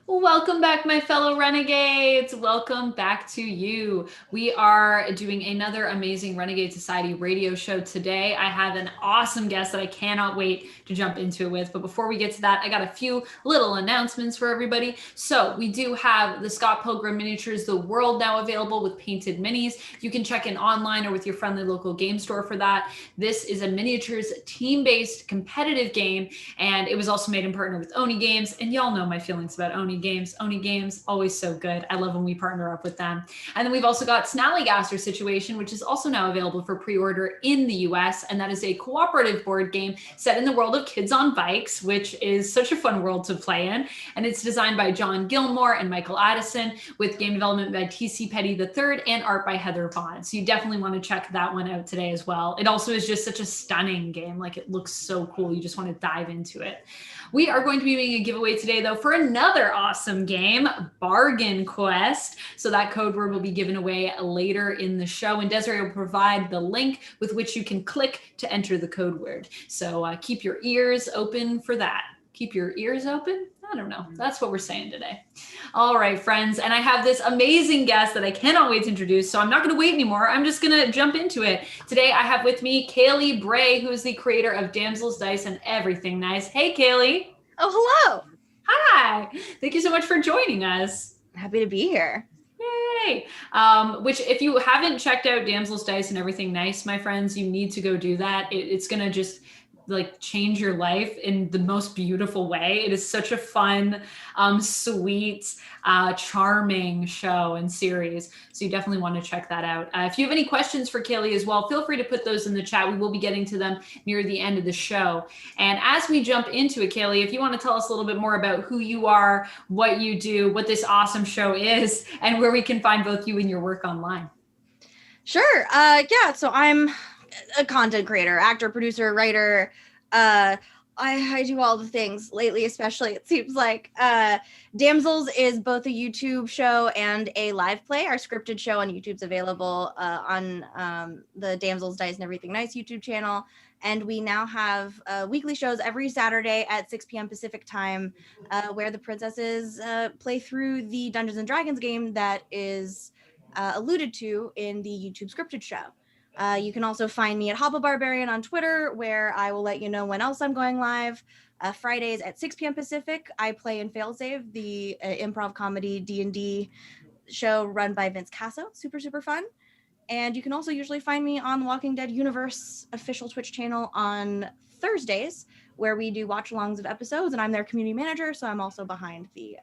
Welcome back, my fellow renegades. Welcome back to you. We are doing another amazing Renegade Society radio show today. I have an awesome guest that I cannot wait to jump into it with. But before we get to that, I got a few little announcements for everybody. So we do have the Scott Pilgrim Miniatures The World now available with painted minis. You can check in online or with your friendly local game store for that. This is a miniatures team-based competitive game, and it was also made in partner with Oni Games. And y'all know my feelings about Oni Games. Oni Games, always so good. I love when we partner up with them. And then we've also got Snallygaster Situation, which is also now available for pre-order in the US. And that is a cooperative board game set in the world of Kids on Bikes, which is such a fun world to play in. And it's designed by John Gilmore and Michael Addison, with game development by T.C. Petty III and art by Heather Vaughn. So you definitely want to check that one out today as well. It also is just such a stunning game. Like, it looks so cool. You just want to dive into it. We are going to be doing a giveaway today, though, for another awesome game, Bargain Quest. So that code word will be given away later in the show, and Desiree will provide the link with which you can click to enter the code word. So keep your ears open for that. Keep your ears open? I don't know. That's what we're saying today. All right, friends. And I have this amazing guest that I cannot wait to introduce. So I'm not going to wait anymore. I'm just going to jump into it. Today, I have with me Kailey Bray, who is the creator of Damsels, Dice, and Everything Nice. Hey, Kailey. Oh, hello. Hi. Thank you so much for joining us. Happy to be here. Yay. Which, if you haven't checked out Damsels, Dice, and Everything Nice, my friends, you need to go do that. It's going to just like change your life in the most beautiful way. It is such a fun, sweet, charming show and series. So you definitely want to check that out. If you have any questions for Kailey as well, feel free to put those in the chat. We will be getting to them near the end of the show. And as we jump into it, Kailey, if you want to tell us a little bit more about who you are, what you do, what this awesome show is, and where we can find both you and your work online. Sure. Yeah. So I'm a content creator, actor, producer, writer. I do all the things lately, especially it seems like. Damsels is both a YouTube show and a live play. Our scripted show on YouTube's available on the Damsels, Dice, and Everything Nice YouTube channel. And we now have weekly shows every Saturday at 6 p.m. Pacific time, where the princesses play through the Dungeons and Dragons game that is alluded to in the YouTube scripted show. You can also find me at Hobble Barbarian on Twitter, where I will let you know when else I'm going live. Fridays at 6 p.m. Pacific, I play in Failsave, the improv comedy D&D show run by Vince Casso. Super, super fun. And you can also usually find me on the Walking Dead Universe official Twitch channel on Thursdays, where we do watch-alongs of episodes, and I'm their community manager, so I'm also behind the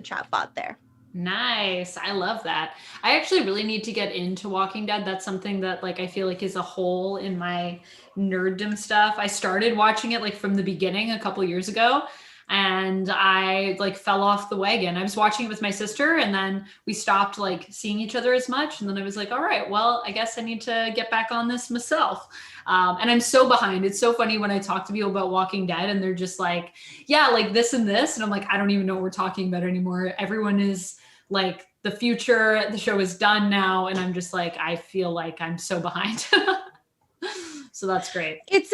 chat bot there. Nice. I love that. I actually really need to get into Walking Dead. That's something that like I feel like is a hole in my nerddom stuff. I started watching it like from the beginning a couple years ago, and I like fell off the wagon. I was watching it with my sister, and then we stopped like seeing each other as much. And then I was like, all right, well, I guess I need to get back on this myself. And I'm so behind. It's so funny when I talk to people about Walking Dead and they're just like, yeah, like this and this. And I'm like, I don't even know what we're talking about anymore. Everyone is like, the future, the show is done now. And I'm just like, I feel like I'm so behind. So that's great. It's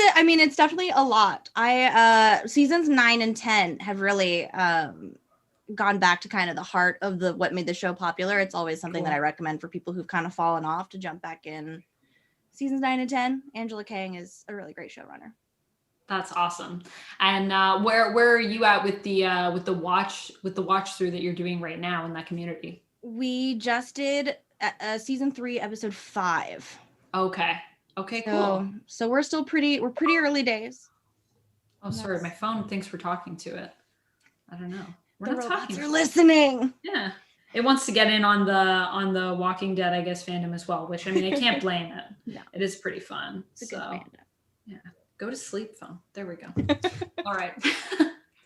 definitely a lot. Seasons 9 and 10 have really gone back to kind of the heart of what made the show popular. It's always something that I recommend for people who've kind of fallen off to jump back in. Seasons 9 and 10, Angela Kang is a really great showrunner. That's awesome. And where are you at with the watch through that you're doing right now in that community? We just did season 3, episode 5. Okay, cool. So we're pretty early days. Oh, sorry, my phone thinks we're talking to it. I don't know. The robots are listening. Yeah, it wants to get in on the Walking Dead, I guess, fandom as well. Which I mean, I can't blame it. No. It is pretty fun. It's a good fandom. Yeah. Go to sleep, phone. There we go. All right.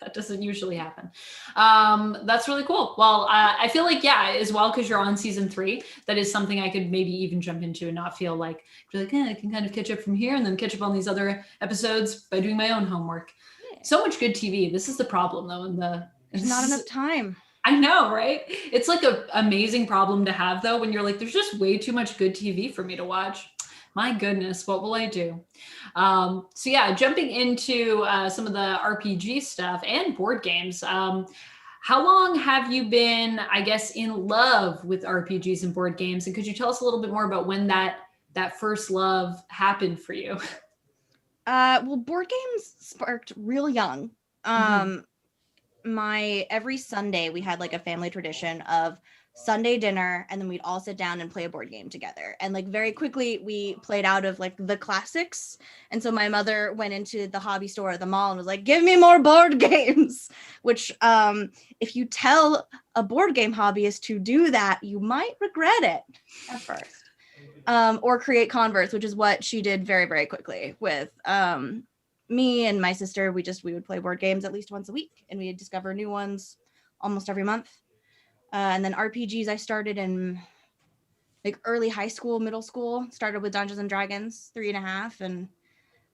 That doesn't usually happen. That's really cool. Well, I feel like, yeah, as well, because you're on season 3, that is something I could maybe even jump into and not feel like, I can kind of catch up from here and then catch up on these other episodes by doing my own homework. Yeah. So much good TV. This is the problem, though. There's not enough time. I know, right? It's like an amazing problem to have, though, when you're like, there's just way too much good TV for me to watch. My goodness, what will I do? So yeah, jumping into some of the RPG stuff and board games. How long have you been, I guess, in love with RPGs and board games? And could you tell us a little bit more about when that first love happened for you? Well, board games sparked real young. Every Sunday we had like a family tradition of Sunday dinner, and then we'd all sit down and play a board game together. And like very quickly we played out of like the classics. And so my mother went into the hobby store at the mall and was like, give me more board games, which if you tell a board game hobbyist to do that, you might regret it at first. Or create converts, which is what she did very, very quickly with me and my sister. We would play board games at least once a week, and we'd discover new ones almost every month. And then RPGs, I started in like early high school, middle school. Started with Dungeons and Dragons 3.5, and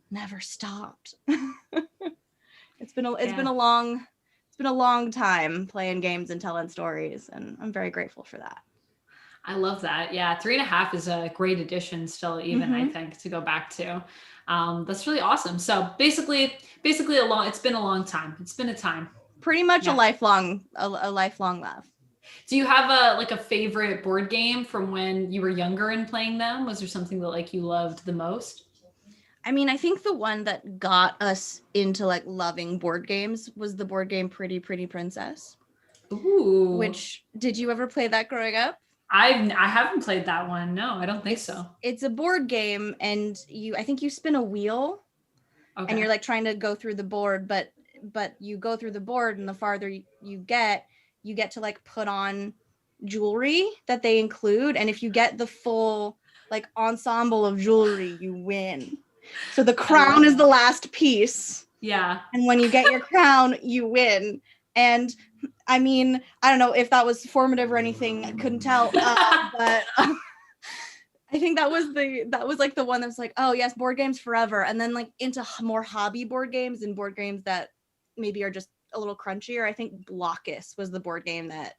never stopped. It's been a long time playing games and telling stories, and I'm very grateful for that. I love that. Yeah, 3.5 is a great addition still, even I think, to go back to. That's really awesome. So basically it's been a long time. It's been a time. Pretty much a lifelong love. Do you have a favorite board game from when you were younger and playing them? Was there something that like you loved the most? I mean, I think the one that got us into like loving board games was the board game Pretty Princess. Ooh. Which, did you ever play that growing up? I haven't played that one. No, I don't think so. It's a board game, and I think you spin a wheel, and you're like trying to go through the board, but you go through the board, and the farther you get to like put on jewelry that they include, and if you get the full like ensemble of jewelry, you win. So the crown is the last piece. Yeah. And when you get your crown, you win. And I mean, I don't know if that was formative or anything. I couldn't tell. But I think that was like the one that's like, oh yes, board games forever. And then like into more hobby board games and board games that maybe are just a little crunchier. I think Blockus was the board game that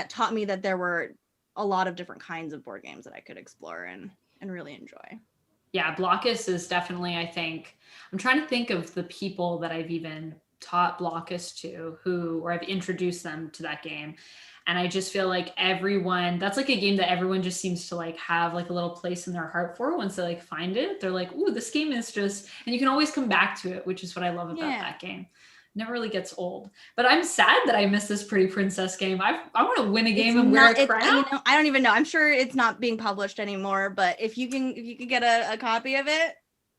taught me that there were a lot of different kinds of board games that I could explore and really enjoy. Yeah, Blockus is definitely, I think, I'm trying to think of the people that I've even taught Blockus to or I've introduced them to that game. And I just feel like that's like a game that everyone just seems to like have like a little place in their heart for. Once they like find it, they're like, ooh, this game is just, and you can always come back to it, which is what I love about that game. Never really gets old. But I'm sad that I missed this Pretty Princess game. I want to win a game and wear a crown. I don't even know. I'm sure it's not being published anymore, but if you can get a copy of it,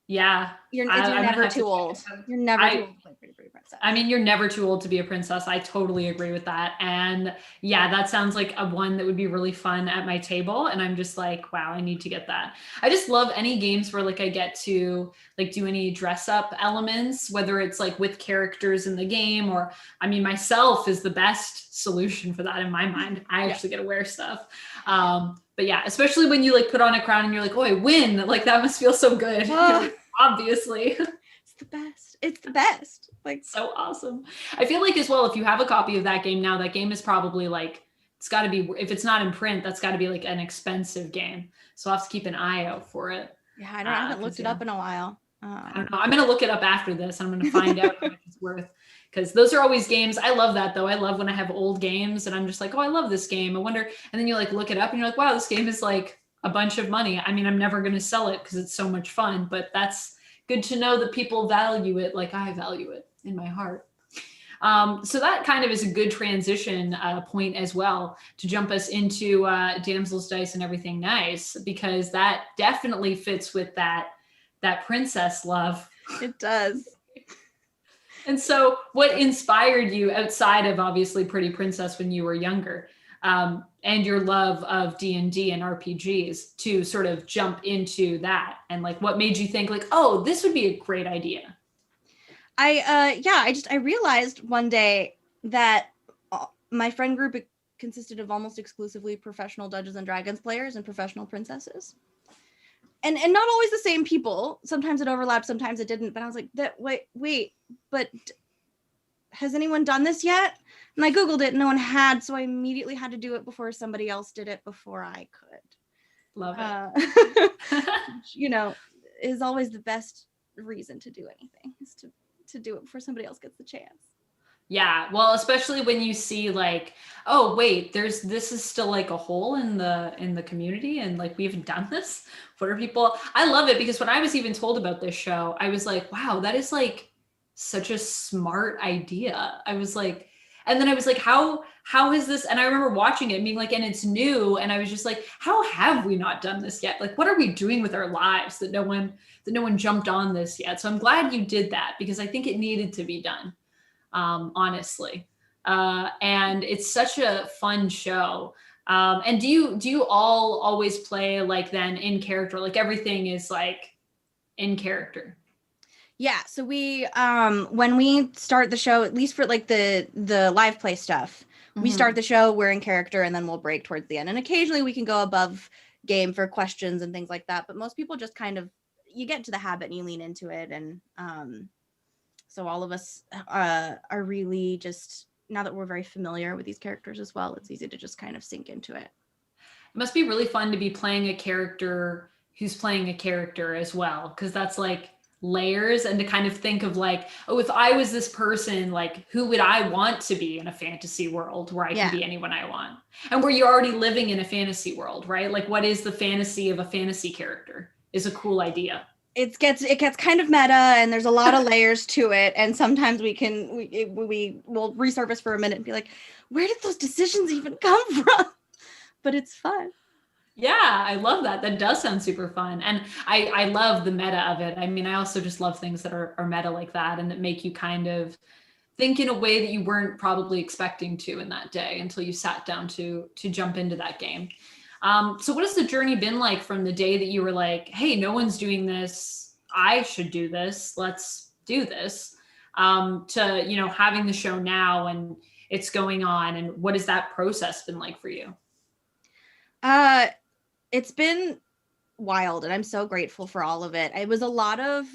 yeah, you're never too old. You're never too old to play Pretty Princess. I mean, you're never too old to be a princess. I totally agree with that. And yeah, that sounds like a one that would be really fun at my table. And I'm just like, wow, I need to get that. I just love any games where like I get to like do any dress up elements, whether it's like with characters in the game or, I mean, myself is the best solution for that in my mind. I actually get to wear stuff. But yeah, especially when you like put on a crown and you're like, oh, I win. Like that must feel so good. Obviously. It's the best. It's the best. Like so awesome. I feel like as well, if you have a copy of that game now, that game is probably like, it's got to be, if it's not in print, that's got to be like an expensive game. So I'll have to keep an eye out for it. Yeah, I haven't looked it up in a while. I don't know. I'm going to look it up after this. I'm going to find out how much it's worth. Because those are always games. I love that though. I love when I have old games and I'm just like, oh, I love this game. I wonder. And then you like look it up and you're like, wow, this game is like a bunch of money. I mean, I'm never going to sell it because it's so much fun, but that's good to know that people value it like I value it in my heart. So that kind of is a good transition point as well to jump us into Damsels, Dice, and Everything Nice, because that definitely fits with that princess love. It does. And so what inspired you outside of obviously Pretty Princess when you were younger and your love of D&D and RPGs to sort of jump into that? And like, what made you think like, oh, this would be a great idea? I realized one day that my friend group consisted of almost exclusively professional Dungeons and Dragons players and professional princesses. And not always the same people. Sometimes it overlapped, sometimes it didn't. But I was like, wait, but has anyone done this yet? And I Googled it, no one had. So I immediately had to do it before somebody else did it before I could. Love it. You know, is always the best reason to do anything, is to do it before somebody else gets the chance. Yeah, well, especially when you see like, oh wait, this is still like a hole in the community, and like we haven't done this. What are people? I love it because when I was even told about this show, I was like, wow, that is like such a smart idea. I was like, and then I was like, how is this? And I remember watching it and being like, and it's new, and I was just like, how have we not done this yet? Like, what are we doing with our lives that no one jumped on this yet? So I'm glad you did that because I think it needed to be done, honestly. And it's such a fun show. And do you all always play like then in character? Like everything is like in character? Yeah, so we when we start the show, at least for like the live play stuff, we start the show, we're in character, and then we'll break towards the end. And occasionally we can go above game for questions and things like that. But most people just kind of, you get into the habit and you lean into it. And so all of us are really just, now that we're very familiar with these characters as well, it's easy to just kind of sink into it. It must be really fun to be playing a character who's playing a character as well, because that's like layers, and to kind of think of like, oh, if I was this person, like who would I want to be in a fantasy world where I can be anyone I want, and where you're already living in a fantasy world, right? Like what is the fantasy of a fantasy character is a cool idea. It gets kind of meta, and there's a lot of layers to it, and sometimes we will resurface for a minute and be like, where did those decisions even come from? But it's fun. Yeah, I love that. That does sound super fun. And I love the meta of it. I mean, I also just love things that are meta like that and that make you kind of think in a way that you weren't probably expecting to in that day until you sat down to jump into that game. So what has the journey been like from the day that you were like, hey, no one's doing this, I should do this, let's do this, to, you know, having the show now and it's going on, and what has that process been like for you? It's been wild, and I'm so grateful for all of it. It was a lot of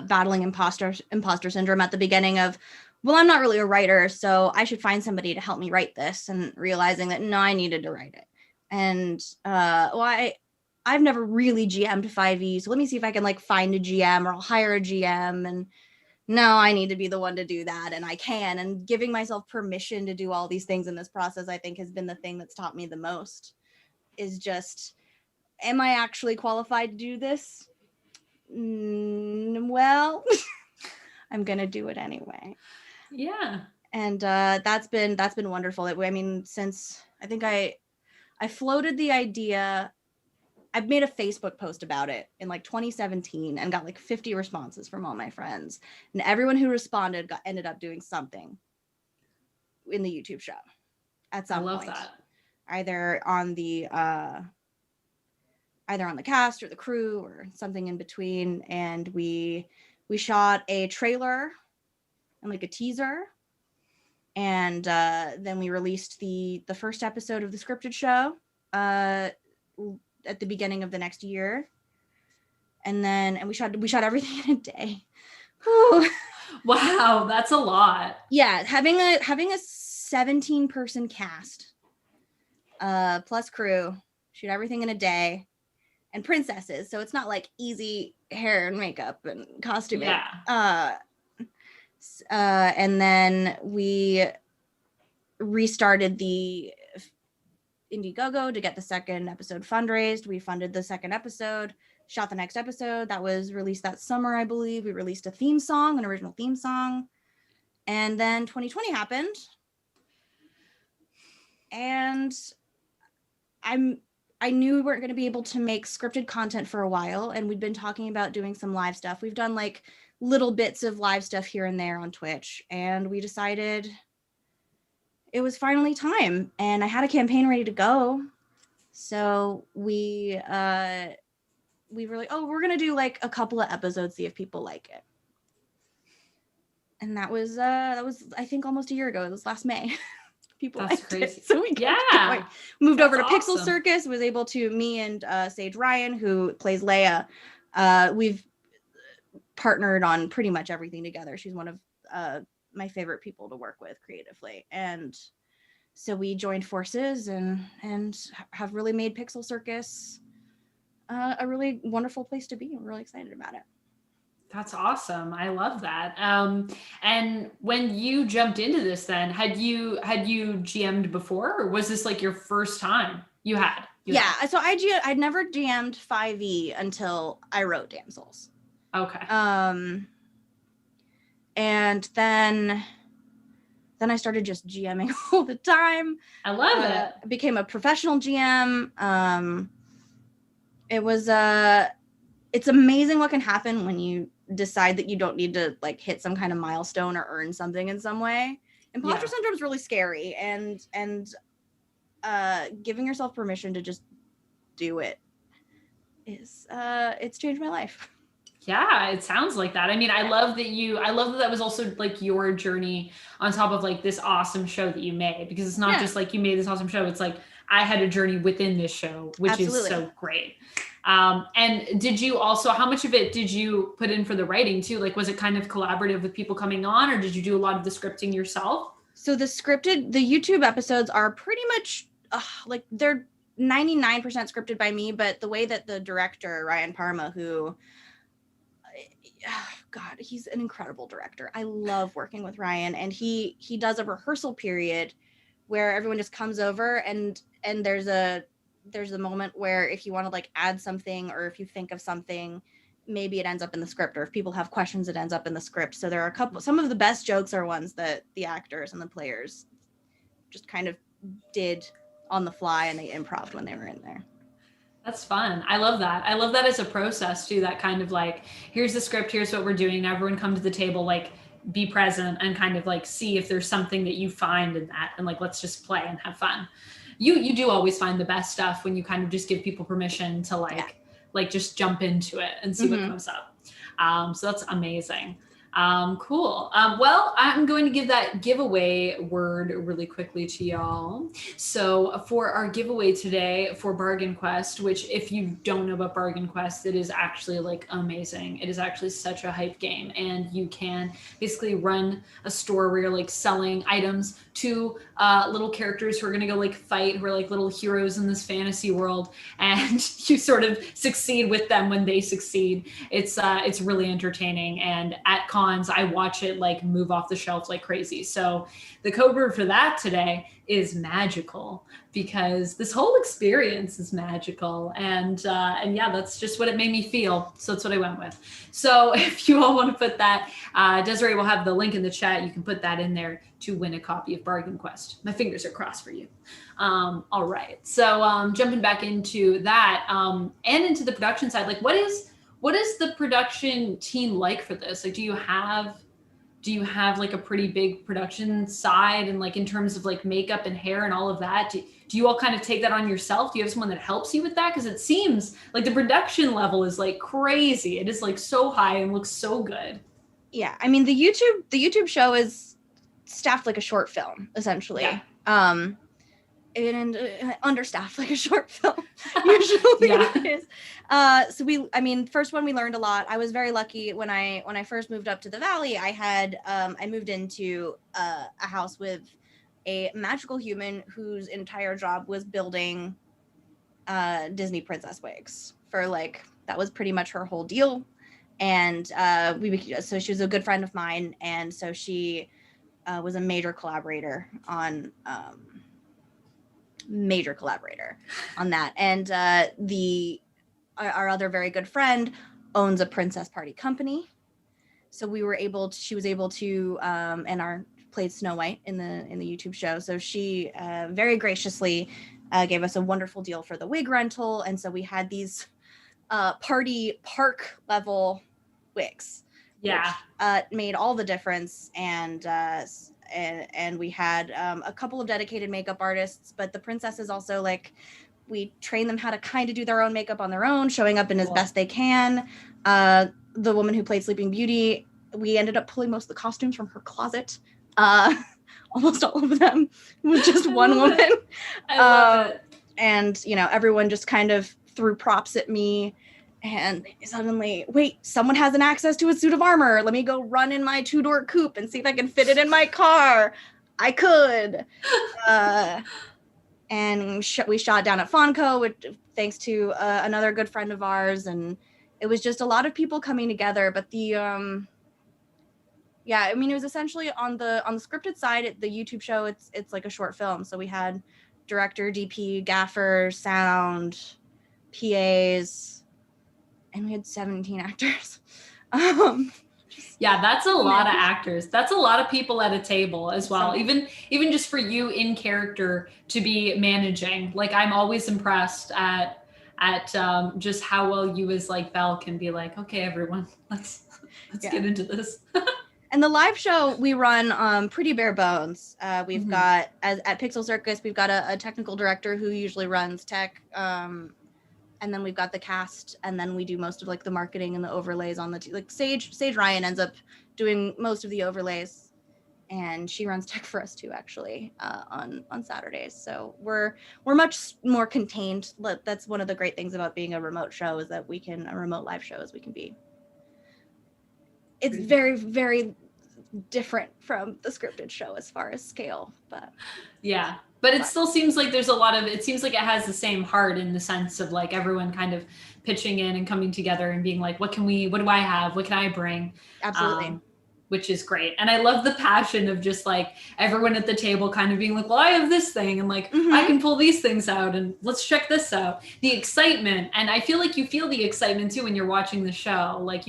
battling imposter syndrome at the beginning of, well, I'm not really a writer, so I should find somebody to help me write this, and realizing that no, I needed to write it. And I've never really GM'd 5e, so let me see if I can like find a GM, or I'll hire a GM, and no, I need to be the one to do that, and I can. And giving myself permission to do all these things in this process, I think, has been the thing that's taught me the most, is just, am I actually qualified to do this? Well, I'm gonna do it anyway. Yeah. And that's been wonderful. I mean, since I think I floated the idea, I've made a Facebook post about it in like 2017 and got like 50 responses from all my friends, and everyone who responded ended up doing something in the YouTube show at some point. I love that. Either on the cast or the crew or something in between. And we shot a trailer and like a teaser, and then we released the first episode of the scripted show at the beginning of the next year, and we shot everything in a day. Wow, that's a lot. Yeah, having a 17-person cast plus crew, shoot everything in a day, and princesses, so it's not like easy hair and makeup and costuming. Yeah. And then we restarted the Indiegogo to get the second episode fundraised. We funded the second episode, shot the next episode that was released that summer, I believe. We released a theme song, an original theme song, and then 2020 happened, and I knew we weren't going to be able to make scripted content for a while, and we'd been talking about doing some live stuff. We've done like little bits of live stuff here and there on Twitch, and we decided it was finally time, and I had a campaign ready to go. So we were like, oh, we're going to do like a couple of episodes, see if people like it. And that was I think almost a year ago. It was last May. People liked it, so we moved over to Pixel Circus. Was able to, me and Sage Ryan, who plays Leia, we've partnered on pretty much everything together. She's one of my favorite people to work with creatively, and so we joined forces and have really made Pixel Circus a really wonderful place to be. I'm really excited about it. That's awesome. I love that. And when you jumped into this, then had you GM'd before, or was this like your first time? You had. So I'd never GM'd 5e until I wrote Damsels. Okay. And then I started just GMing all the time. I love it. I became a professional GM. It's amazing what can happen when you decide that you don't need to like hit some kind of milestone or earn something in some way. Imposter syndrome is really scary, and giving yourself permission to just do it is it's changed my life. Yeah, it sounds like that. I mean, I love that was also like your journey on top of like this awesome show that you made, because it's not just like you made this awesome show. It's like I had a journey within this show, which is so great. And did you also, how much of it did you put in for the writing too? Like, was it kind of collaborative with people coming on, or did you do a lot of the scripting yourself? So the YouTube episodes are pretty much like they're 99% scripted by me, but the way that the director, Ryan Parma, who, God, he's an incredible director. I love working with Ryan, and he does a rehearsal period where everyone just comes over and there's a moment where if you want to like add something, or if you think of something, maybe it ends up in the script, or if people have questions, it ends up in the script. So there are some of the best jokes are ones that the actors and the players just kind of did on the fly, and they improv when they were in there. That's fun. I love that. I love that as a process too, that kind of like, here's the script, here's what we're doing. Now everyone come to the table, like be present and kind of like see if there's something that you find in that, and like, let's just play and have fun. You do always find the best stuff when you kind of just give people permission to like just jump into it and see what comes up. So that's amazing. Cool. Well, I'm going to give that giveaway word really quickly to y'all. So for our giveaway today for Bargain Quest, which if you don't know about Bargain Quest, it is actually like amazing. It is actually such a hype game, and you can basically run a store where you're like selling items to little characters who are going to go like fight, who are like little heroes in this fantasy world, and you sort of succeed with them when they succeed. It's really entertaining, and at cons I watch it like move off the shelf like crazy. So the code word for that today is magical, because this whole experience is magical, and yeah, that's just what it made me feel. So that's what I went with. So if you all want to put that, Desiree will have the link in the chat. You can put that in there to win a copy of Bargain Quest. My fingers are crossed for you. All right. So jumping back into that and into the production side, like what is the production team like for this? Like, do you have like a pretty big production side, and like in terms of like makeup and hair and all of that? Do you all kind of take that on yourself? Do you have someone that helps you with that? Because it seems like the production level is like crazy. It is like so high and looks so good. Yeah, I mean the YouTube show is staffed like a short film, essentially. Yeah. And understaffed like a short film usually is. So first one we learned a lot. I was very lucky when I first moved up to the Valley. I moved into a house with a magical human whose entire job was building Disney princess wigs for like, that was pretty much her whole deal. And so she was a good friend of mine, and so she was a major collaborator on that. And our other very good friend owns a princess party company, so she was able to and played Snow White in the YouTube show. So she very graciously gave us a wonderful deal for the wig rental, and so we had these party park level wigs, which made all the difference. And we had a couple of dedicated makeup artists, but the princesses also, like, we train them how to kind of do their own makeup on their own, showing up in as best they can. The woman who played Sleeping Beauty, we ended up pulling most of the costumes from her closet. Almost all of them. It was just one woman. I love it. And, everyone just kind of threw props at me. And suddenly, wait, someone has an access to a suit of armor. Let me go run in my 2-door coupe and see if I can fit it in my car. I could. and we shot down at Fonco, which, thanks to another good friend of ours, and it was just a lot of people coming together. But the yeah, I mean, it was essentially on the scripted side, the YouTube show, it's like a short film. So we had director, DP, gaffer, sound, PAs, and we had 17 actors. Yeah, that's a lot of actors. That's a lot of people at a table as well. Even just for you in character to be managing. Like, I'm always impressed at just how well you as like Belle can be like, okay, everyone, let's get into this. And the live show we run pretty bare bones. We've got at Pixel Circus, we've got a technical director who usually runs tech. And then we've got the cast, and then we do most of like the marketing and the overlays on the like Sage Ryan ends up doing most of the overlays, and she runs tech for us too, actually, on Saturdays. So we're much more contained. That's one of the great things about being a remote show, is that a remote live show is we can be. It's very, very different from the scripted show as far as scale, but yeah. But it still seems like there's a lot of, it seems like it has the same heart in the sense of like everyone kind of pitching in and coming together and being like, what do I have? What can I bring? Absolutely. Which is great. And I love the passion of just like everyone at the table kind of being like, well, I have this thing, and like, I can pull these things out, and let's check this out. The excitement. And I feel like you feel the excitement too when you're watching the show. Like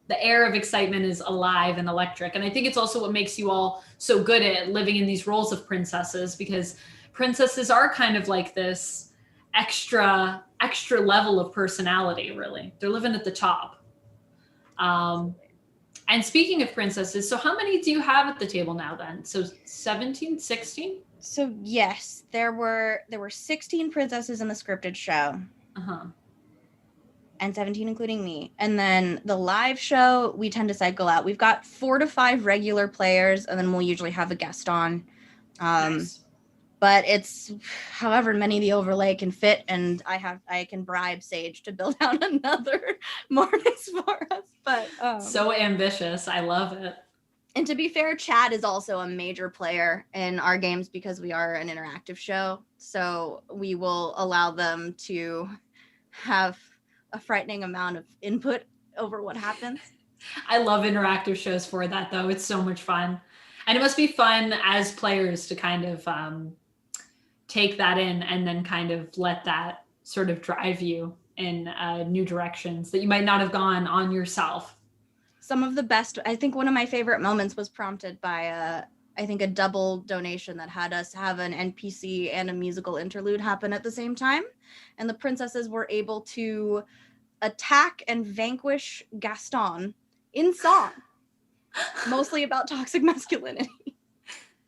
the air of excitement is alive and electric. And I think it's also what makes you all so good at living in these roles of princesses, because princesses are kind of like this extra level of personality, really. They're living at the top. And speaking of princesses, so how many do you have at the table now then? So 17, 16? So yes, there were 16 princesses in the scripted show. And 17 including me. And then the live show, we tend to cycle out. We've got 4 to 5 regular players, and then we'll usually have a guest on. Nice. But it's however many the overlay can fit, and I can bribe Sage to build out another Mortis for us. But so ambitious. I love it. And to be fair, chat is also a major player in our games because we are an interactive show. So we will allow them to have a frightening amount of input over what happens. I love interactive shows for that, though. It's so much fun. And it must be fun as players to kind of take that in and then kind of let that sort of drive you in new directions that you might not have gone on yourself. Some of the best, I think one of my favorite moments was prompted by I think a double donation that had us have an NPC and a musical interlude happen at the same time. And the princesses were able to attack and vanquish Gaston in song, mostly about toxic masculinity.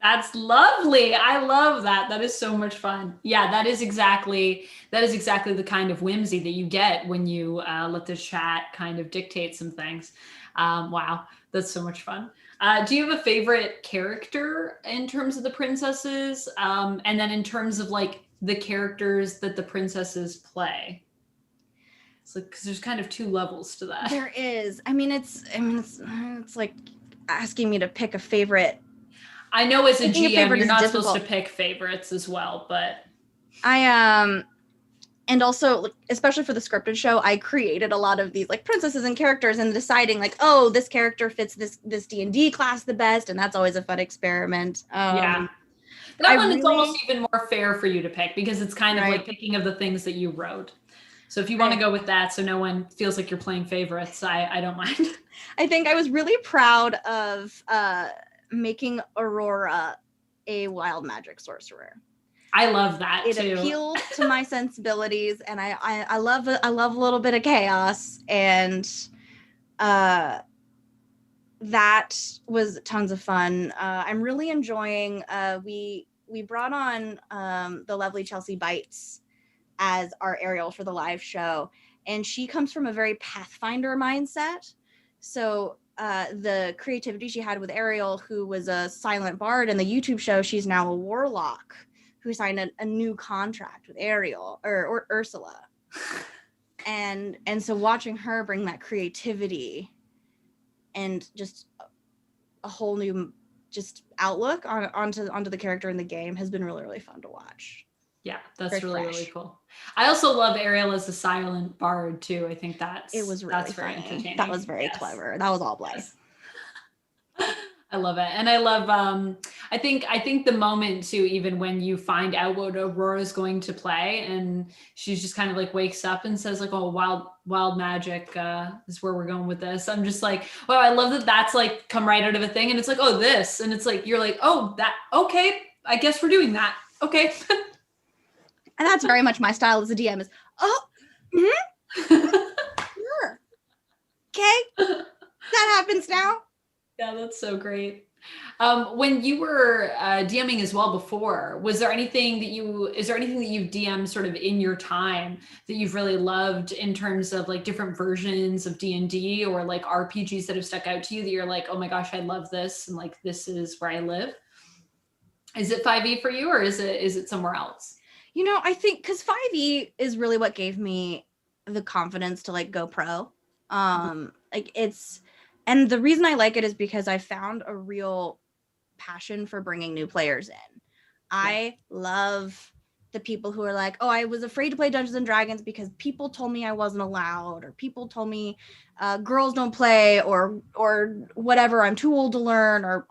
That's lovely. I love that. That is so much fun. Yeah, that is exactly the kind of whimsy that you get when you let the chat kind of dictate some things. Wow, that's so much fun. Do you have a favorite character in terms of the princesses? And then in terms of like the characters that the princesses play? So, because there's kind of 2 levels to that. There is. It's like asking me to pick a favorite. I know as a GM, you're not supposed to pick favorites as well, but and also, especially for the scripted show, I created a lot of these like princesses and characters, and deciding like, oh, this character fits this D&D class the best, and that's always a fun experiment. Yeah. That one is almost even more fair for you to pick, because it's kind of like picking of the things that you wrote. So if you want to go with that, so no one feels like you're playing favorites, I don't mind. I think I was really proud of making Aurora a wild magic sorcerer. I love that too. It appealed to my sensibilities, and I love a little bit of chaos, and that was tons of fun. I'm really enjoying. We brought on the lovely Chelsea Bites as our Ariel for the live show, and she comes from a very Pathfinder mindset. So the creativity she had with Ariel, who was a silent bard in the YouTube show, she's now a warlock who signed a new contract with Ariel or Ursula. And so watching her bring that creativity and just a whole new just outlook onto the character in the game has been really, really fun to watch. Yeah, that's Very really, fresh. really cool. I also love Ariel as a silent bard too. I think It was really very funny. entertaining. That was very clever. That was all Blythe. Yes. I love it. And I love I think the moment too, even when you find out what Aurora's going to play and she's just kind of like wakes up and says like, oh, wild magic is where we're going with this. I'm just like, wow, I love that that's like come right out of a thing and it's like, oh, this. And it's like you're like, oh, that okay, I guess we're doing that. Okay. And that's very much my style as a DM is, oh, sure. Okay. That happens now. Yeah, that's so great. When you were DMing as well before, is there anything that you've DM'd sort of in your time that you've really loved in terms of like different versions of D&D or like RPGs that have stuck out to you that you're like, oh my gosh, I love this and like this is where I live? Is it 5e for you or is it somewhere else? You know, I think because 5e is really what gave me the confidence to like go pro. Like it's, and the reason I like it is because I found a real passion for bringing new players in. I love the people who are like, oh, I was afraid to play Dungeons and Dragons because people told me I wasn't allowed, or people told me girls don't play, or whatever, I'm too old to learn, or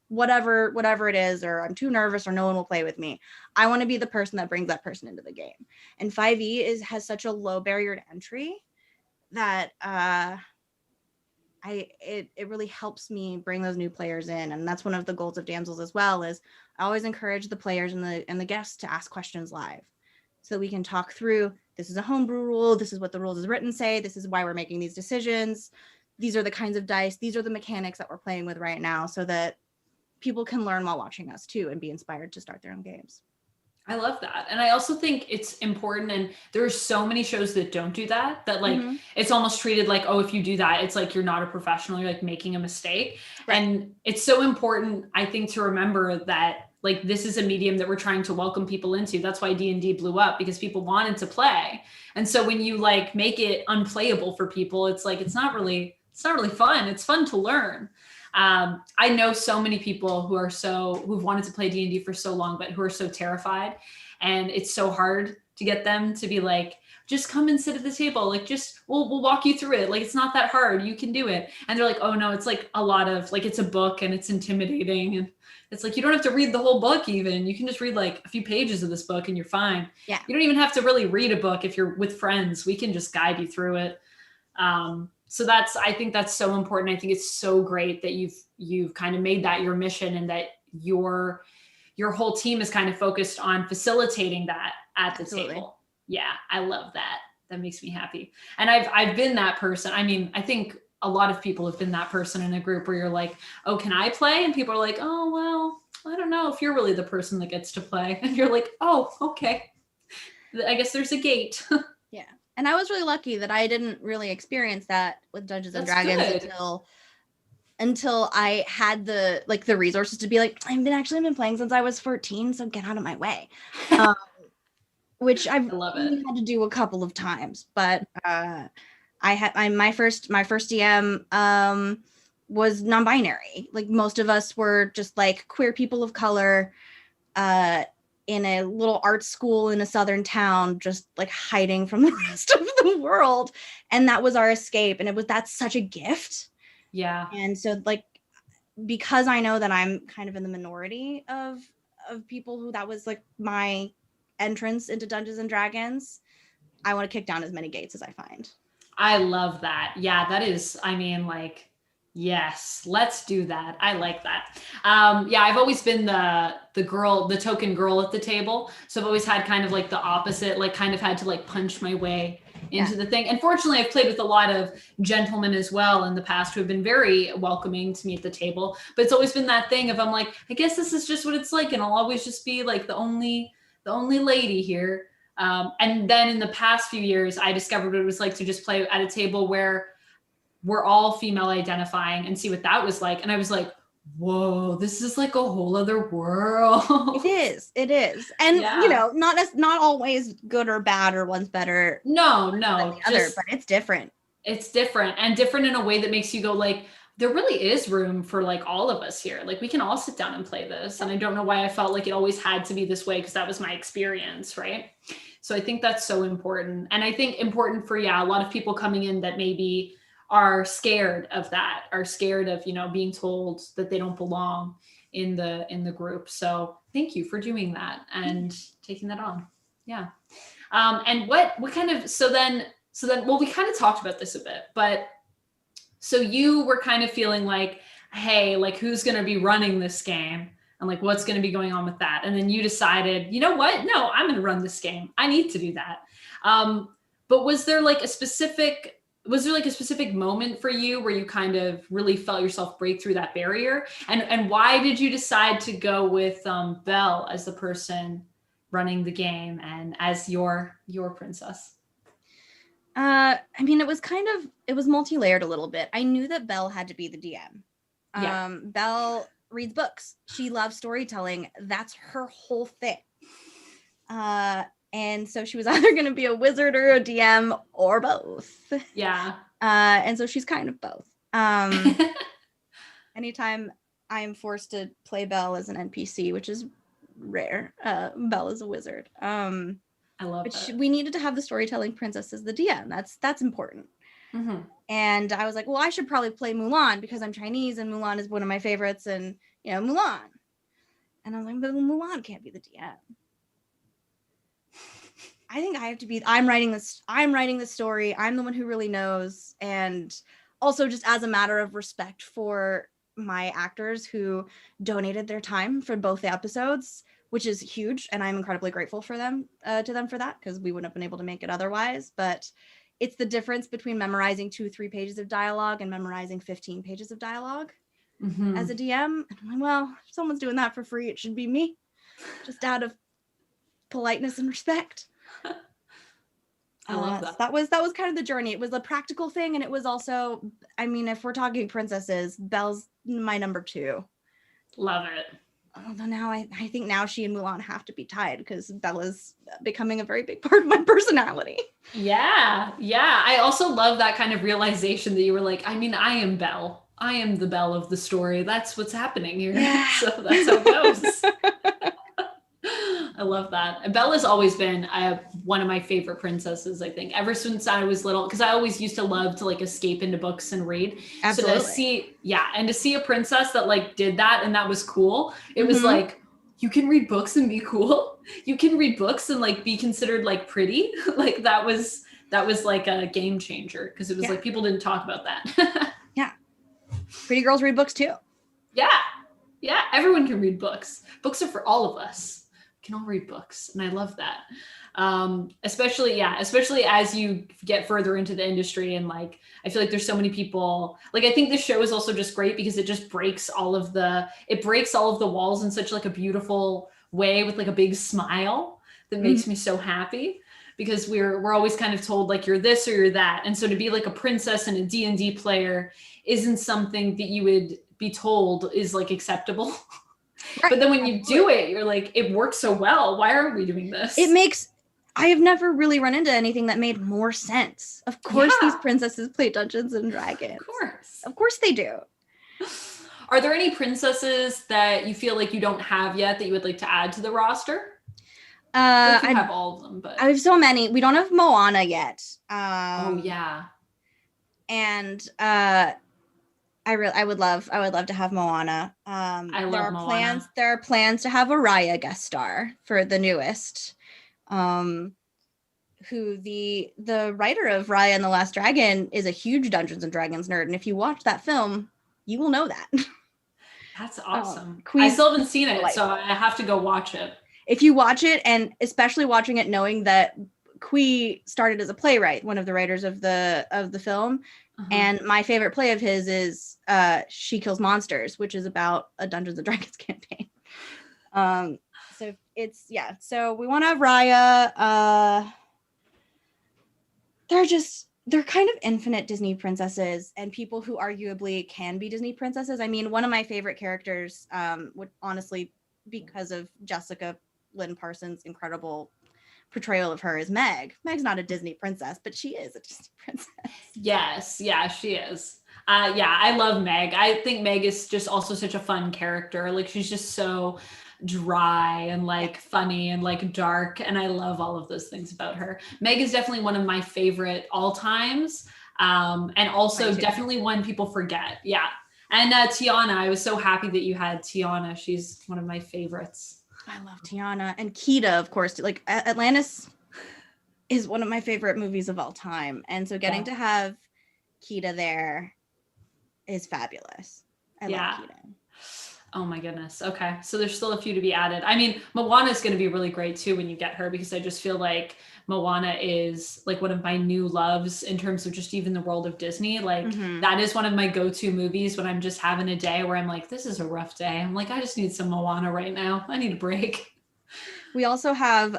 whatever it is, or I'm too nervous, or no one will play with me. I want to be the person that brings that person into the game. And 5e has such a low barrier to entry that it really helps me bring those new players in. And that's one of the goals of Damsels as well, is I always encourage the players and the guests to ask questions live so we can talk through, this is a homebrew rule, this is what the rules as written say, this is why we're making these decisions, these are the kinds of dice, these are the mechanics that we're playing with right now, so that people can learn while watching us too and be inspired to start their own games. I love that. And I also think it's important. And there's so many shows that don't do that, like it's almost treated like, oh, if you do that, it's like, you're not a professional, you're like making a mistake. Right. And it's so important, I think, to remember that like, this is a medium that we're trying to welcome people into. That's why D&D blew up, because people wanted to play. And so when you like make it unplayable for people, it's like, it's not really fun. It's fun to learn. I know so many people who've wanted to play D&D for so long, but who are so terrified, and it's so hard to get them to be like, just come and sit at the table. Like, just, we'll walk you through it. Like, it's not that hard. You can do it. And they're like, oh no, it's like a lot of like, it's a book and it's intimidating. And it's like, you don't have to read the whole book even. You can just read like a few pages of this book and you're fine. Yeah. You don't even have to really read a book if you're with friends. We can just guide you through it. So I think that's so important. I think it's so great that you've kind of made that your mission, and that your whole team is kind of focused on facilitating that at the table. Yeah, I love that. That makes me happy. And I've been that person. I mean, I think a lot of people have been that person in a group where you're like, oh, can I play? And people are like, oh, well, I don't know if you're really the person that gets to play. And you're like, oh, okay. I guess there's a gate. Yeah. And I was really lucky that I didn't really experience that with Dungeons and Dragons until I had the resources to be like, I've been playing since I was 14, so get out of my way. Which I've only had to do a couple of times, but my first DM was non-binary. Like, most of us were just like queer people of color in a little art school in a southern town, just like hiding from the rest of the world. And that was our escape. And that's such a gift. Yeah. And so like, because I know that I'm kind of in the minority of people who that was like my entrance into Dungeons and Dragons, I want to kick down as many gates as I find. I love that. Yeah, that is, I mean, like, yes, let's do that. I like that. Yeah, I've always been the girl, the token girl at the table. So I've always had kind of like the opposite, like kind of had to like punch my way into the thing. And fortunately, I've played with a lot of gentlemen as well in the past who have been very welcoming to me at the table. But it's always been that thing of, I'm like, I guess this is just what it's like. And I'll always just be like the only lady here. And then in the past few years, I discovered what it was like to just play at a table where we're all female identifying and see what that was like. And I was like, whoa, this is like a whole other world. It is. And you know, not always good or bad, or one's better no than the other, but it's different. It's different, and different in a way that makes you go like, there really is room for like all of us here. Like we can all sit down and play this. And I don't know why I felt like it always had to be this way, because that was my experience, right? So I think that's so important. And I think important for, a lot of people coming in that maybe are scared of that, are scared of, being told that they don't belong in the group. So thank you for doing that and taking that on. Yeah. And what kind of, so then, well, we kind of talked about this a bit, but so you were kind of feeling like, hey, like who's going to be running this game? And like, what's going to be going on with that? And then you decided, you know what? No, I'm going to run this game. I need to do that. But was there like a specific moment for you where you kind of really felt yourself break through that barrier? And why did you decide to go with Belle as the person running the game and as your princess? I mean, it was multi-layered a little bit. I knew that Belle had to be the DM. Yeah. Belle reads books. She loves storytelling. That's her whole thing. And so she was either going to be a wizard or a DM or both. Yeah. And so she's kind of both. Anytime I'm forced to play Belle as an NPC, which is rare, Belle is a wizard. I love that. We needed to have the storytelling princess as the DM. That's important. Mm-hmm. And I was like, well, I should probably play Mulan because I'm Chinese and Mulan is one of my favorites, and Mulan. And I was like, but Mulan can't be the DM. I think I have to be. I'm writing this story. I'm the one who really knows, and also just as a matter of respect for my actors who donated their time for both the episodes, which is huge, and I'm incredibly grateful for them for that, because we wouldn't have been able to make it otherwise. But it's the difference between memorizing 2-3 pages of dialogue and memorizing 15 pages of dialogue as a DM. And I'm like, well, if someone's doing that for free, it should be me, just out of politeness and respect. I love that. That was kind of the journey. It was a practical thing, and it was also, I mean, if we're talking princesses, Belle's my number 2. Love it. Although now I think now she and Mulan have to be tied, because Bella's becoming a very big part of my personality. Yeah. I also love that kind of realization that you were like, I mean, I am Belle. I am the Belle of the story. That's what's happening here. Yeah. So that's how it goes. I love that. Belle has always been one of my favorite princesses, I think, ever since I was little, because I always used to love to like escape into books and read. Absolutely. So to see a princess that like did that and that was cool. It was like, you can read books and be cool. You can read books and like be considered like pretty. Like that was like a game changer, because it was like people didn't talk about that. Yeah. Pretty girls read books too. Yeah. Everyone can read books. Books are for all of us. Can all read books, and I love that. Especially as you get further into the industry, and like I feel like there's so many people. Like I think this show is also just great because it just breaks all of the walls in such like a beautiful way, with like a big smile that makes me so happy, because we're always kind of told like you're this or you're that, and so to be like a princess and a D&D player isn't something that you would be told is like acceptable. Right. But then when you do it, you're like, it works so well. Why are we doing this? I have never really run into anything that made more sense. Of course, these princesses play Dungeons and Dragons. Of course they do. Are there any princesses that you feel like you don't have yet that you would like to add to the roster? I have all of them, but I have so many. We don't have Moana yet. Oh yeah. And I would love to have Moana. Moana. There are plans to have Raya guest star for the newest. Who the writer of Raya and the Last Dragon is a huge Dungeons and Dragons nerd, and if you watch that film, you will know that. That's awesome. I still haven't seen it, so I have to go watch it. If you watch it, and especially watching it knowing that Kui started as a playwright, one of the writers of the film. And my favorite play of his is She Kills Monsters, which is about a Dungeons and Dragons campaign. So we want to have Raya. They're kind of infinite Disney princesses, and people who arguably can be Disney princesses. I mean, one of my favorite characters would honestly, because of Jessica Lynn Parsons' incredible portrayal of her, is Meg. Meg's not a Disney princess, but she is a Disney princess. Yes, yeah, she is. Yeah, I love Meg. I think Meg is just also such a fun character. Like she's just so dry and like funny and like dark. And I love all of those things about her. Meg is definitely one of my favorite all times. And also definitely one people forget. Yeah. And Tiana, I was so happy that you had Tiana. She's one of my favorites. I love Tiana and Kita, of course. Like Atlantis is one of my favorite movies of all time. And so getting to have Kita there is fabulous. I love Kita. Oh my goodness. Okay. So there's still a few to be added. I mean, Moana is going to be really great too when you get her, because I just feel like Moana is like one of my new loves in terms of just even the world of Disney. Like that is one of my go-to movies when I'm just having a day where I'm like, this is a rough day. I'm like, I just need some Moana right now. I need a break. We also have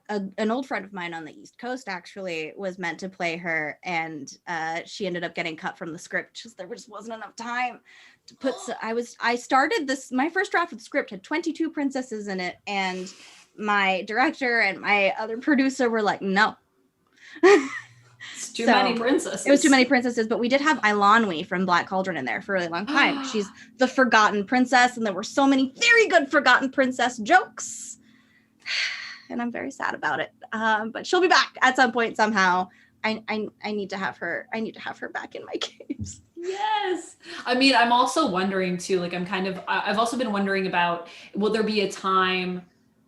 an old friend of mine on the East Coast actually was meant to play her, and she ended up getting cut from the script because there just wasn't enough time to put. I started this. My first draft of the script had 22 princesses in it, and my director and my other producer were like, "No, it's too many princesses." It was too many princesses, but we did have Ilanwi from Black Cauldron in there for a really long time. She's the forgotten princess, and there were so many very good forgotten princess jokes. And I'm very sad about it. But she'll be back at some point somehow. I need to have her. I need to have her back in my games. Yes. I mean, I'm also wondering too, like I've also been wondering about, will there be a time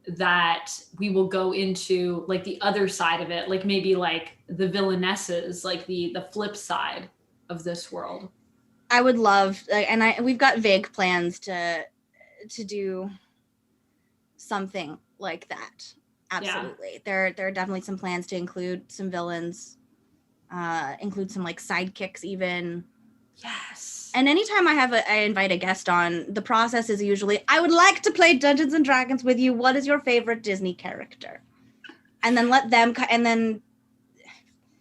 that we will go into like the other side of it? Like maybe like the villainesses, like the flip side of this world. I would love, and we've got vague plans to do something like that. Absolutely. Yeah. There are definitely some plans to include some villains, include some like sidekicks even. Yes. And anytime I invite a guest on, the process is usually, I would like to play Dungeons and Dragons with you. What is your favorite Disney character? And then let them, and then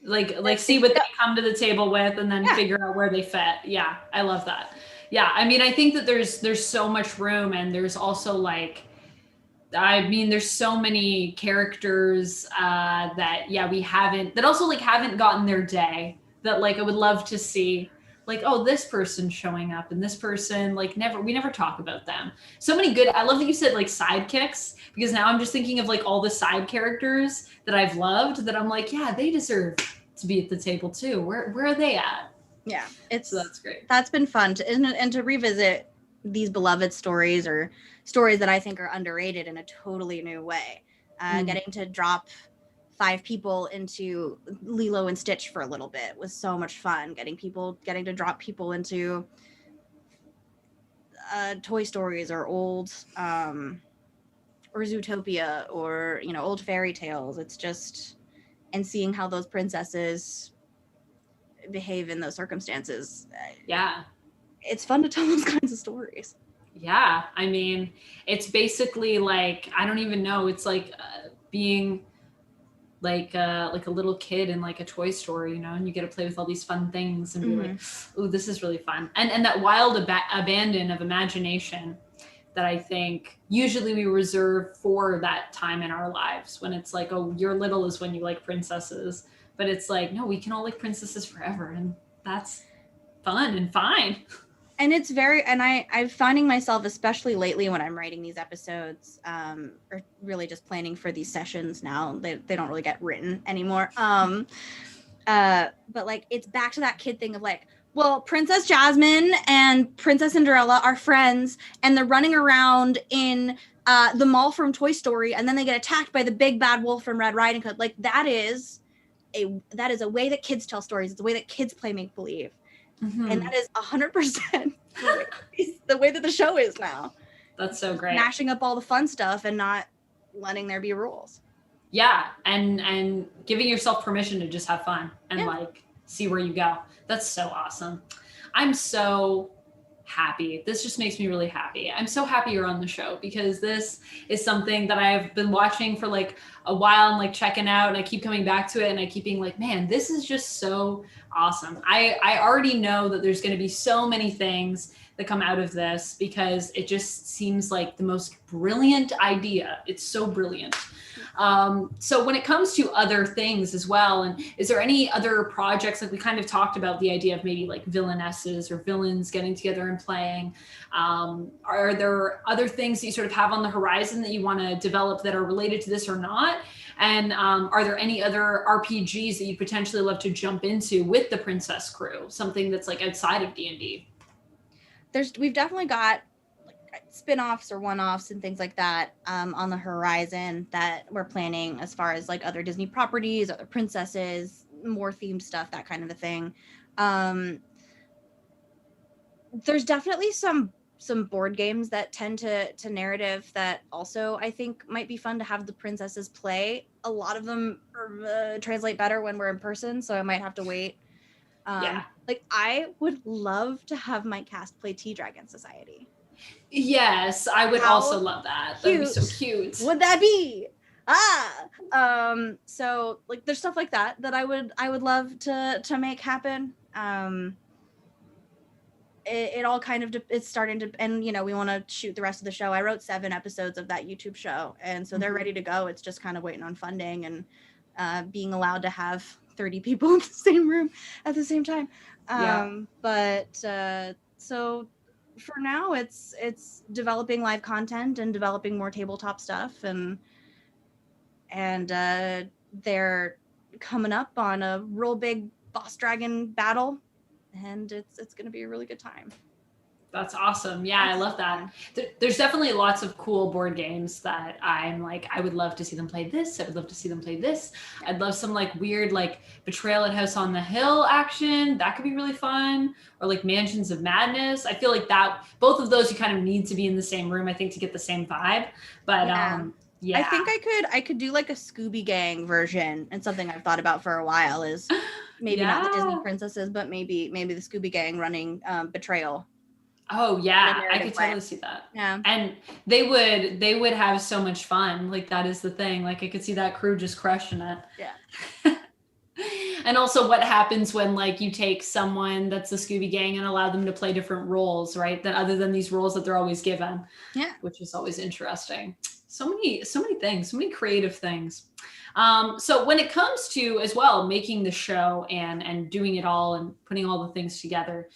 like see what they come to the table with, and then figure out where they fit. Yeah, I love that. Yeah, I mean, I think that there's so much room, and there's also like, I mean, there's so many characters that we haven't gotten their day, that like I would love to see, like, oh, this person showing up and this person, like we never talk about them. So many good, I love that you said like sidekicks, because now I'm just thinking of like all the side characters that I've loved that I'm like, yeah, they deserve to be at the table too. Where are they at? Yeah, so that's great. That's been fun to revisit these beloved stories, or stories that I think are underrated in a totally new way. Getting to drop 5 people into Lilo and Stitch for a little bit was so much fun. Getting to drop people into Toy Stories, or old or Zootopia, or old fairy tales. It's just, and seeing how those princesses behave in those circumstances. Yeah. It's fun to tell those kinds of stories. Yeah. I mean, it's basically like, I don't even know. It's like being like a little kid in like a toy store, and you get to play with all these fun things and be like, oh, this is really fun. And that wild abandon of imagination that I think usually we reserve for that time in our lives, when it's like, oh, you're little is when you like princesses. But it's like, no, we can all like princesses forever. And that's fun and fine. And it's I'm finding myself, especially lately when I'm writing these episodes, or really just planning for these sessions now, they don't really get written anymore. But like, it's back to that kid thing of like, well, Princess Jasmine and Princess Cinderella are friends, and they're running around in the mall from Toy Story, and then they get attacked by the big bad wolf from Red Riding Hood. Like, that is a way that kids tell stories. It's a way that kids play make-believe. Mm-hmm. And that is 100% the way that the show is now. That's so great. Mashing up all the fun stuff and not letting there be rules. Yeah, and giving yourself permission to just have fun and like see where you go. That's so awesome. I'm so happy. This just makes me really happy. I'm so happy you're on the show, because this is something that I've been watching for like a while and like checking out, and I keep coming back to it, and I keep being like, man, this is just so awesome. I already know that there's going to be so many things that come out of this, because it just seems like the most brilliant idea. It's so brilliant. So when it comes to other things as well, and is there any other projects, like we kind of talked about the idea of maybe like villainesses or villains getting together and playing. Are there other things that you sort of have on the horizon that you want to develop that are related to this or not? And are there any other RPGs that you potentially love to jump into with the Princess crew? Something that's like outside of D&D? We've definitely got like spin-offs or one-offs and things like that on the horizon that we're planning, as far as like other Disney properties, other princesses, more themed stuff, that kind of a thing. There's definitely some board games that tend to narrative that also I think might be fun to have the princesses play. A lot of them translate better when we're in person, so I might have to wait. Yeah. Like I would love to have my cast play Tea Dragon Society. Yes, I would also love that. That'd be so cute. Would that be? So like there's stuff like that I would love to make happen. It all kind of it's starting to, and you know, we want to shoot the rest of the show. I wrote 7 episodes of that YouTube show, and so they're ready to go. It's just kind of waiting on funding and being allowed to have 30 people in the same room at the same time. But so for now it's developing live content and developing more tabletop stuff, and they're coming up on a real big boss dragon battle, and it's going to be a really good time. That's awesome. Yeah, I love that. There's definitely lots of cool board games that I'm like, I would love to see them play this. I would love to see them play this. I'd love some like weird like Betrayal at House on the Hill action. That could be really fun. Or like Mansions of Madness. I feel like that both of those you kind of need to be in the same room, I think, to get the same vibe. But yeah. I think I could do like a Scooby Gang version, and something I've thought about for a while is maybe not the Disney princesses, but maybe the Scooby Gang running Betrayal. Oh yeah, I could totally see that. Yeah. And they would have so much fun. Like that is the thing. Like I could see that crew just crushing it. Yeah. And also what happens when like you take someone that's the Scooby Gang and allow them to play different roles, right? That other than these roles that they're always given. Yeah. Which is always interesting. So many things, so many creative things. So when it comes to as well making the show and doing it all and putting all the things together,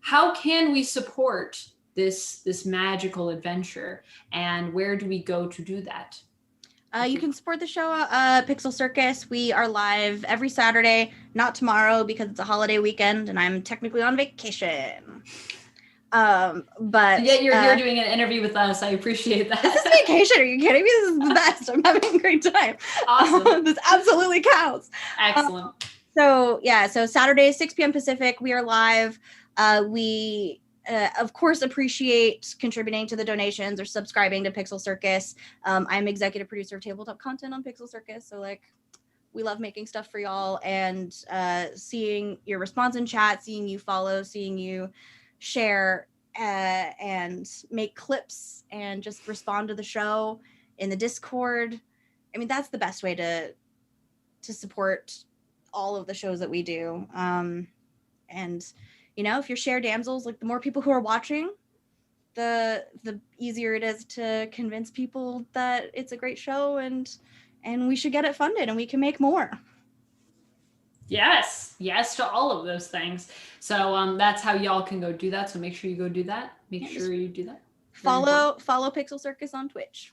how can we support this magical adventure, and where do we go to do that? You can support the show Pixel Circus. We are live every Saturday, not tomorrow because it's a holiday weekend and I'm technically on vacation. But yet you're here doing an interview with us. I appreciate that. This is vacation. Are you kidding me? This is the best. I'm having a great time. Awesome. This absolutely counts. Excellent. So Saturday, 6 p.m. Pacific, we are live. We of course appreciate contributing to the donations or subscribing to Pixel Circus. I'm executive producer of tabletop content on Pixel Circus, so like we love making stuff for y'all, and seeing your response in chat, seeing you follow, seeing you share and make clips and just respond to the show in the Discord. I mean, that's the best way to support all of the shows that we do. And you know, if you share Damsels, like the more people who are watching, the easier it is to convince people that it's a great show and we should get it funded and we can make more. Yes to all of those things. So that's how y'all can go do that. So make sure you go do that. Make sure you do that. Follow Pixel Circus on Twitch.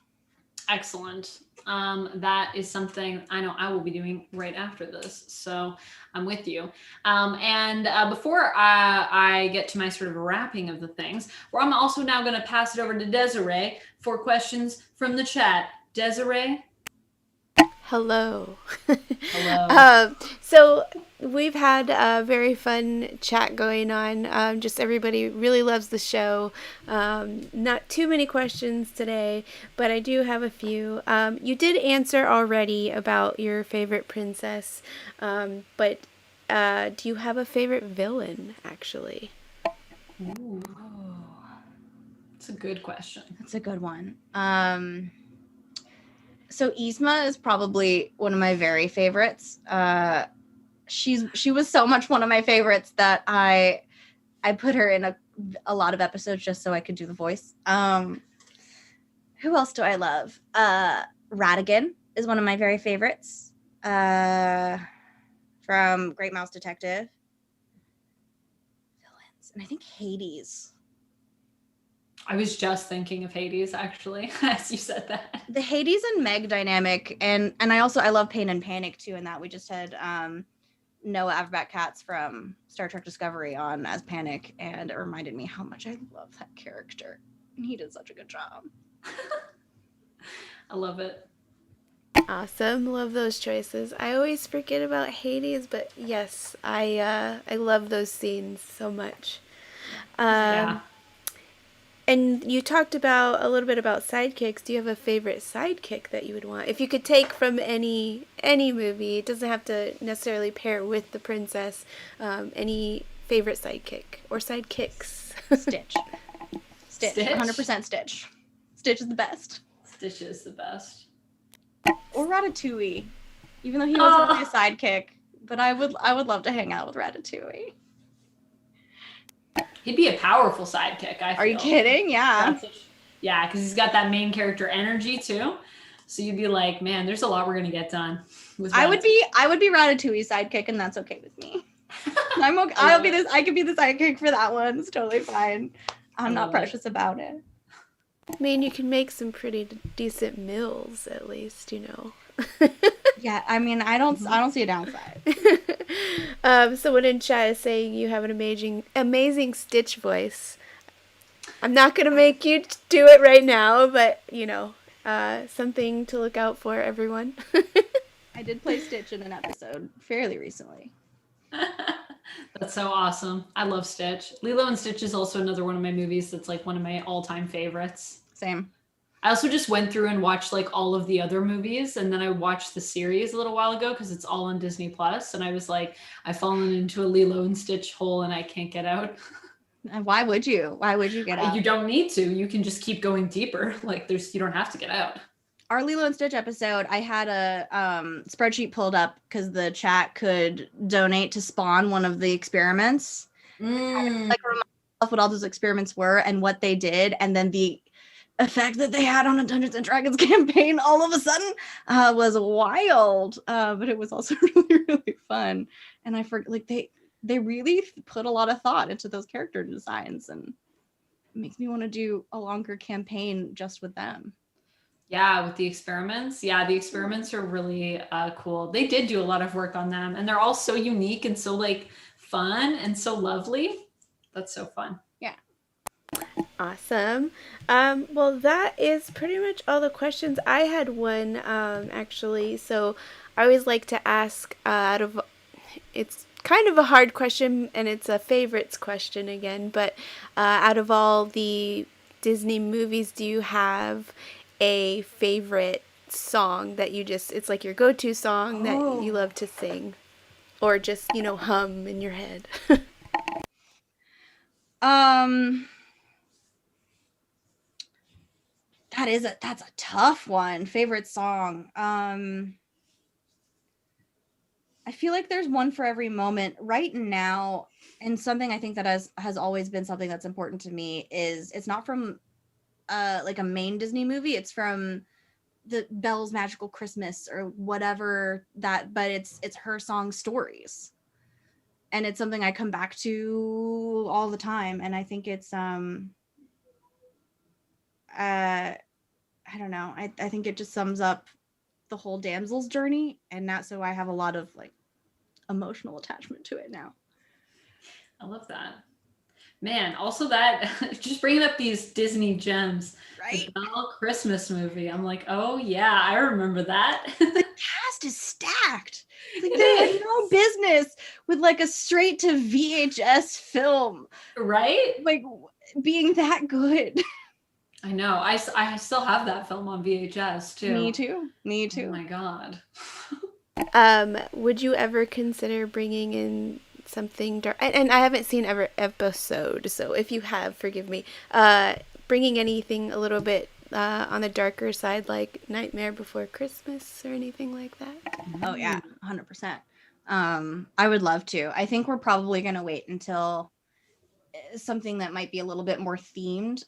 Excellent. That is something I know I will be doing right after this. So I'm with you. And before I get to my sort of wrapping of the things, where I'm also now going to pass it over to Desiree for questions from the chat. Desiree? Hello. Hello. So we've had a very fun chat going on. Just everybody really loves the show. Not too many questions today, but I do have a few. You did answer already about your favorite princess, but do you have a favorite villain, actually? Ooh. That's a good question. That's a good one. So Yzma is probably one of my very favorites. She was so much one of my favorites that I put her in a lot of episodes just so I could do the voice. Who else do I love? Ratigan is one of my very favorites. From Great Mouse Detective. Villains. And I think Hades. I was just thinking of Hades, actually, as you said that. The Hades and Meg dynamic, and I love Pain and Panic too. In that we just had Noah Averbach-Katz from Star Trek Discovery on as Panic, and it reminded me how much I love that character. And he did such a good job. I love it. Awesome. Love those choices. I always forget about Hades, but yes, I love those scenes so much. Yeah. And you talked about a little bit about sidekicks. Do you have a favorite sidekick that you would want? If you could take from any movie, it doesn't have to necessarily pair with the princess. Any favorite sidekick or sidekicks? Stitch. 100% Stitch. Stitch is the best. Stitch is the best. Or Ratatouille, even though he wasn't really a sidekick. But I would love to hang out with Ratatouille. He'd be a powerful sidekick, I feel. Are you kidding? Yeah. Yeah, because he's got that main character energy too. So you'd be like, man, there's a lot we're gonna get done. I would be Ratatouille's sidekick, and that's okay with me. I'm okay. I could be the sidekick for that one. It's totally fine. I'm not precious about it. I mean, you can make some pretty decent meals, at least, you know. Yeah, I mean, I don't see a downside. Someone in chat is saying you have an amazing Stitch voice. I'm not gonna make you do it right now, but you know, something to look out for, everyone. I did play Stitch in an episode fairly recently. That's so awesome. I love Stitch. Lilo and Stitch is also another one of my movies that's like one of my all-time favorites. Same. I also just went through and watched like all of the other movies, and then I watched the series a little while ago because it's all on Disney Plus, and I was like, I've fallen into a Lilo and Stitch hole and I can't get out. And why would you? Why would you get out? You don't need to. You can just keep going deeper. Like you don't have to get out. Our Lilo and Stitch episode, I had a spreadsheet pulled up because the chat could donate to spawn one of the experiments. Like remind myself what all those experiments were and what they did, and then the effect that they had on a Dungeons and Dragons campaign all of a sudden was wild. But it was also really, really fun. And I forget, like they really put a lot of thought into those character designs, and it makes me want to do a longer campaign just with them. Yeah, with the experiments. Yeah, the experiments are really cool. They did do a lot of work on them, and they're all so unique and so like fun and so lovely. That's so fun. Yeah. Awesome. Well, that is pretty much all the questions. I had one actually. So I always like to ask it's kind of a hard question, and it's a favorites question again, but out of all the Disney movies, do you have a favorite song that it's like your go-to song that you love to sing, or just, you know, hum in your head? That's a tough one. Favorite song. I feel like there's one for every moment right now, and something I think that has always been something that's important to me is it's not from like a main Disney movie. It's from the Belle's Magical Christmas or whatever that, but it's her song Stories, and it's something I come back to all the time. And I think it's I don't know. I think it just sums up the whole Damsels journey, and that, so I have a lot of like emotional attachment to it now. I love that. Man, also that just bringing up these Disney gems, Right? The Belle Christmas movie. I'm like, oh yeah, I remember that. The cast is stacked. Like they had no business with like a straight to VHS film, Right? like being that good. I know. I still have that film on VHS too. Me too. Oh my God. Would you ever consider bringing in something dark? And I haven't seen every episode, so if you have, forgive me. Bringing anything a little bit on the darker side, like Nightmare Before Christmas or anything like that? Oh yeah, 100%. I would love to. I think we're probably gonna wait until something that might be a little bit more themed.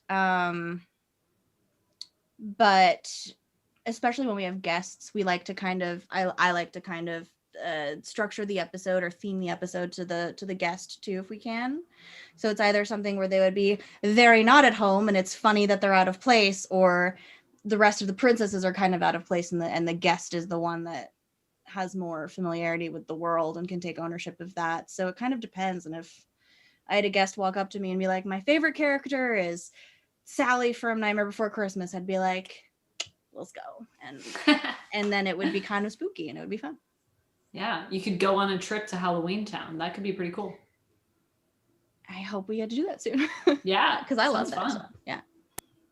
But especially when we have guests, we like to kind of, I like to kind of structure the episode or theme the episode to the guest too, if we can. So it's either something where they would be very not at home and it's funny that they're out of place, or the rest of the princesses are kind of out of place and the guest is the one that has more familiarity with the world and can take ownership of that. So it kind of depends. And if I had a guest walk up to me and be like, my favorite character is Sally from Nightmare Before Christmas, I'd be like, let's go. And then it would be kind of spooky and it would be fun. Yeah, you could go on a trip to Halloween Town. That could be pretty cool. I hope we get to do that soon. Yeah, because I love that. Fun. So, yeah.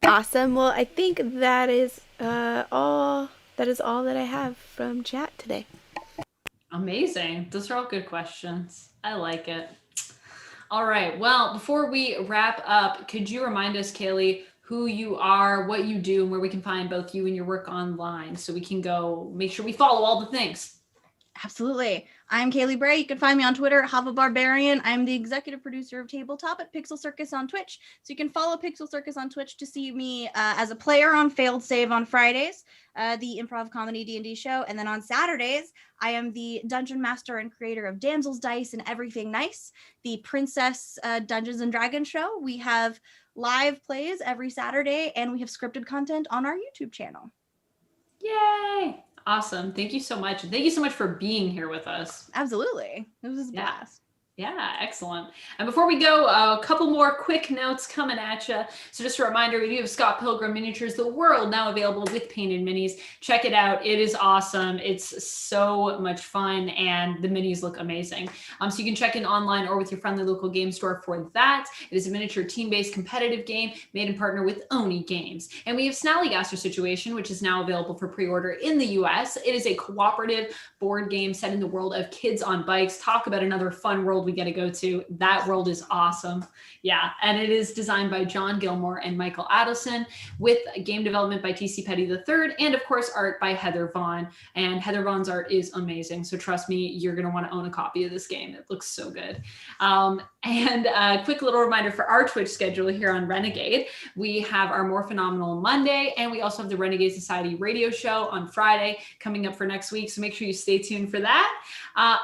Awesome. Well, I think that is all. That is all that I have from chat today. Amazing. Those are all good questions. I like it. All right. Well, before we wrap up, could you remind us, Kailey, who you are, what you do, and where we can find both you and your work online, so we can go make sure we follow all the things? Absolutely. I'm Kailey Bray. You can find me on Twitter, HavaBarbarian. I'm the executive producer of Tabletop at Pixel Circus on Twitch. So you can follow Pixel Circus on Twitch to see me as a player on Failed Save on Fridays, the improv comedy D&D show. And then on Saturdays, I am the dungeon master and creator of Damsels, Dice, and Everything Nice, the Princess Dungeons and Dragons show. We have live plays every Saturday, and we have scripted content on our YouTube channel. Yay! Awesome. Thank you so much. And thank you so much for being here with us. Absolutely. It was a blast. Yeah, excellent. And before we go, a couple more quick notes coming at you. So just a reminder, we do have Scott Pilgrim Miniatures, the world, now available with painted minis. Check it out. It is awesome. It's so much fun, and the minis look amazing. So you can check in online or with your friendly local game store for that. It is a miniature team-based competitive game made in partner with Oni Games. And we have Snallygaster Situation, which is now available for pre-order in the US. It is a cooperative board game set in the world of kids on bikes. Talk about another fun world we get to go to. That world is awesome. Yeah, and it is designed by John Gilmore and Michael Adelson, with game development by T.C. Petty III, and of course art by Heather Vaughn. And Heather Vaughn's art is amazing, so trust me, you're going to want to own a copy of this game. It looks so good. And a quick little reminder for our Twitch schedule here on Renegade. We have our More Phenomenal Monday, and we also have the Renegade Society radio show on Friday coming up for next week, so make sure you stay tuned for that.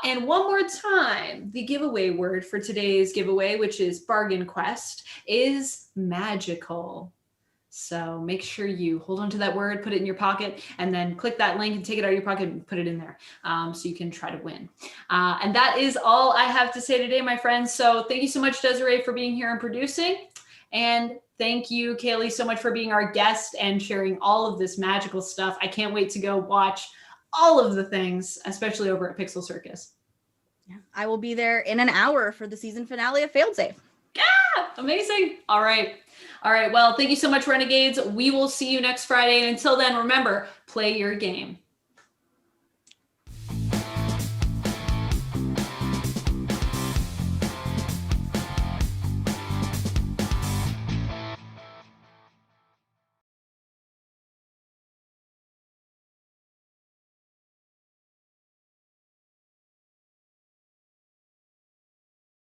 And one more time, the giveaway word for today's giveaway, which is Bargain Quest, is magical. So make sure you hold on to that word, put it in your pocket, and then click that link and take it out of your pocket and put it in there, so you can try to win. And that is all I have to say today, my friends. So thank you so much, Desiree, for being here and producing. And thank you, Kailey, so much for being our guest and sharing all of this magical stuff. I can't wait to go watch all of the things, especially over at Pixel Circus. Yeah, I will be there in an hour for the season finale of Failed Safe. Yeah, amazing. All right. Well, thank you so much, Renegades. We will see you next Friday. And until then, remember, play your game.